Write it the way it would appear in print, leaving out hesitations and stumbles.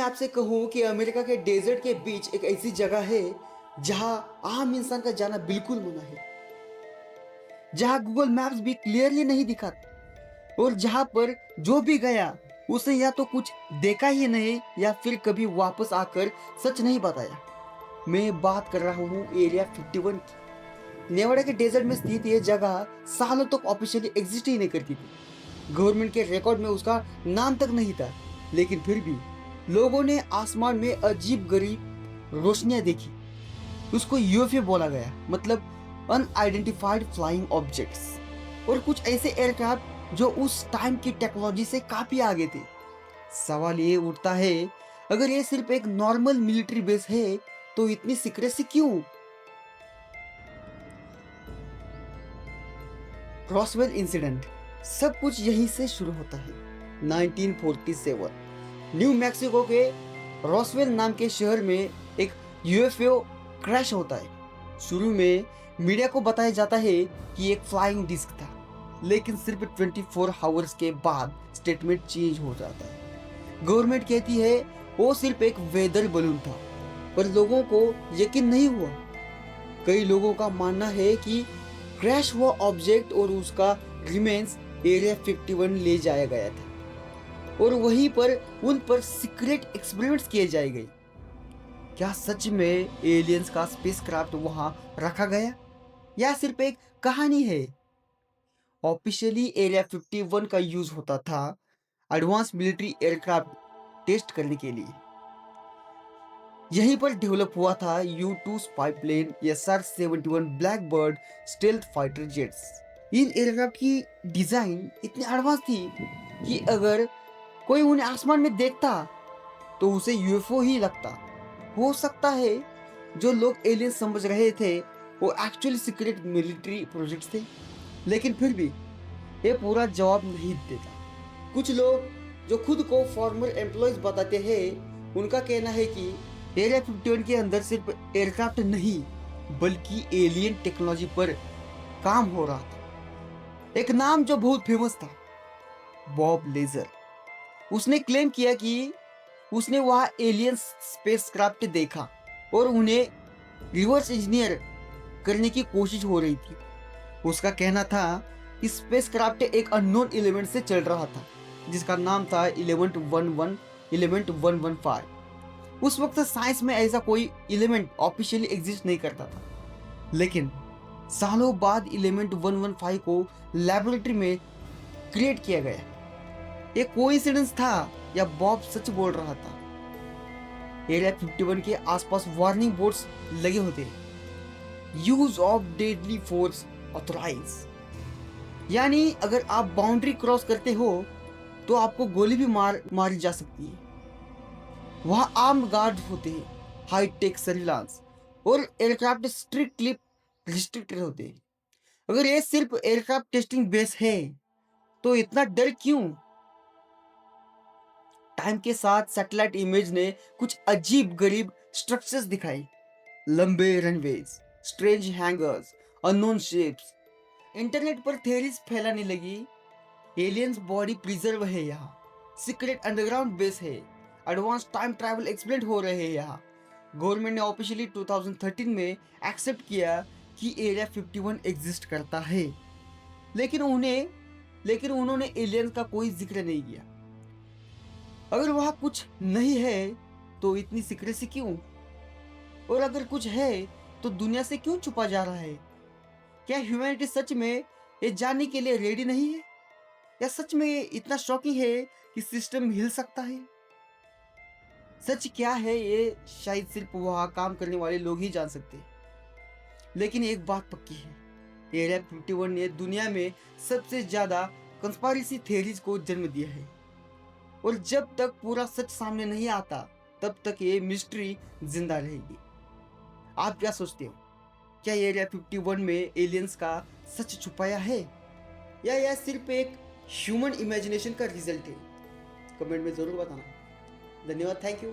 आपसे कहूँ कि अमेरिका के डेजर्ट के बीच एक ऐसी जगह है जहाँ आम इंसान का जाना बिल्कुल मना है, जहाँ गूगल मैप्स भी क्लियरली नहीं दिखाता और जहाँ पर जो भी गया उसने या तो कुछ देखा ही नहीं या फिर कभी वापस आकर सच नहीं बताया। मैं बात कर रहा हूँ एरिया 51 की। नेवाडा के डेजर्ट में स्थित ये जगह सालों तक ऑफिशियली एग्जिस्ट ही नहीं करती थी। गवर्नमेंट के रिकॉर्ड में उसका नाम तक नहीं था, लेकिन फिर भी लोगों ने आसमान में अजीब गरीब रोशनियां देखी। उसको यूएफओ बोला गया, मतलब अनआइडेंटिफाइड फ्लाइंग ऑब्जेक्ट्स, और कुछ ऐसे एयरक्राफ्ट जो उस टाइम की टेक्नोलॉजी से काफी आगे थे। सवाल ये उठता है, अगर ये सिर्फ एक नॉर्मल मिलिट्री बेस है तो इतनी सीक्रेसी क्यों? रॉसवेल इंसिडेंट, सब कुछ यहीं से शुरू होता है। 1947 न्यू मैक्सिको के रॉसवेल नाम के शहर में एक यूएफओ क्रैश होता है। शुरू में मीडिया को बताया जाता है कि एक फ्लाइंग डिस्क था, लेकिन सिर्फ 24 आवर्स के बाद स्टेटमेंट चेंज हो जाता है। गवर्नमेंट कहती है वो सिर्फ एक वेदर बलून था, पर लोगों को यकीन नहीं हुआ। कई लोगों का मानना है कि क्रैश हुआ ऑब्जेक्ट और उसका रिमेन्स एरिया 51 ले जाया गया था और वहीं पर उन पर सीक्रेट एक्सपेरिमेंट्स किए जाए गए। क्या सच में एलियंस का स्पेसक्राफ्ट वहां रखा गया या सिर्फ एक कहानी है? ऑफिशियली एरिया 51 का यूज होता था एडवांस मिलिट्री एयरक्राफ्ट टेस्ट करने के लिए। यहीं पर डेवलप हुआ था U-2 spy plane, SR-71 Blackbird stealth fighter jets. इन एयरक्राफ्ट की डिजाइन इतनी एडवांस थी कि अगर कोई उन्हें आसमान में देखता तो उसे यूएफओ ही लगता। हो सकता है जो लोग एलियन समझ रहे थे वो एक्चुअली सीक्रेट मिलिट्री प्रोजेक्ट्स थे, लेकिन फिर भी ये पूरा जवाब नहीं देता। कुछ लोग जो खुद को फॉर्मर एम्प्लॉयज बताते हैं, उनका कहना है कि एरिया 51 के अंदर सिर्फ एयरक्राफ्ट नहीं बल्कि एलियन टेक्नोलॉजी पर काम हो रहा था। एक नाम जो बहुत फेमस था, बॉब लेजर, उसने क्लेम किया कि उसने वहां एलियन स्पेसक्राफ्ट देखा और उन्हें रिवर्स इंजीनियर करने की कोशिश हो रही थी। उसका कहना था कि स्पेसक्राफ्ट एक अननोन एलिमेंट से चल रहा था जिसका नाम था एलिमेंट 115। उस वक्त साइंस में ऐसा कोई एलिमेंट ऑफिशियली एग्जिस्ट नहीं करता था, लेकिन सालों बाद एलिमेंट 115 को लेबोरेटरी में क्रिएट किया गया। ये कोइंसिडेंस था या बॉब सच बोल रहा था? एरिया 51 के आसपास वार्निंग बोर्ड्स लगे होते हैं, use of deadly force authorise, यानी अगर आप बाउंड्री क्रॉस करते हो तो आपको गोली भी मारी जा सकती है। वहां आर्म्ड गार्ड होते हैं, हाई टेक सर्विलांस और एयरक्राफ्ट स्ट्रिक्टली रिस्ट्रिक्टेड होते हैं। अगर ये सिर्फ एयरक्राफ्ट टेस्टिंग बेस है तो इतना डर क्यों? टाइम के साथ सैटेलाइट इमेज ने कुछ अजीब गरीब स्ट्रक्चर्स दिखाई, लंबे runways, strange hangers, unknown shapes. Internet पर थ्योरीज फैलाने लगी, एलियंस बॉडी प्रिजर्व है यहाँ, सीक्रेट अंडरग्राउंड बेस है, एडवांस टाइम ट्रैवल एक्सप्लेन हो रहे हैं यहाँ। गवर्नमेंट ने ऑफिशियली 2013 में एक्सेप्ट किया कि एरिया 51 एग्जिस्ट करता है, लेकिन उन्होंने एलियंस का कोई जिक्र नहीं किया। अगर वहां कुछ नहीं है तो इतनी सीक्रेसी क्यों? और अगर कुछ है तो दुनिया से क्यों छुपा जा रहा है? क्या ह्यूमैनिटी सच में ये जानने के लिए रेडी नहीं है, या सच में इतना शॉकिंग है कि सिस्टम हिल सकता है? सच क्या है ये शायद सिर्फ वहां काम करने वाले लोग ही जान सकते हैं, लेकिन एक बात पक्की है, एरिया 51 ने दुनिया में सबसे ज्यादा कंस्पायरेसी थ्योरीज को जन्म दिया है और जब तक पूरा सच सामने नहीं आता तब तक ये मिस्ट्री जिंदा रहेगी। आप क्या सोचते हो? क्या एरिया 51 में एलियंस का सच छुपाया है या यह सिर्फ एक ह्यूमन इमेजिनेशन का रिजल्ट है? कमेंट में जरूर बताना। धन्यवाद, थैंक यू।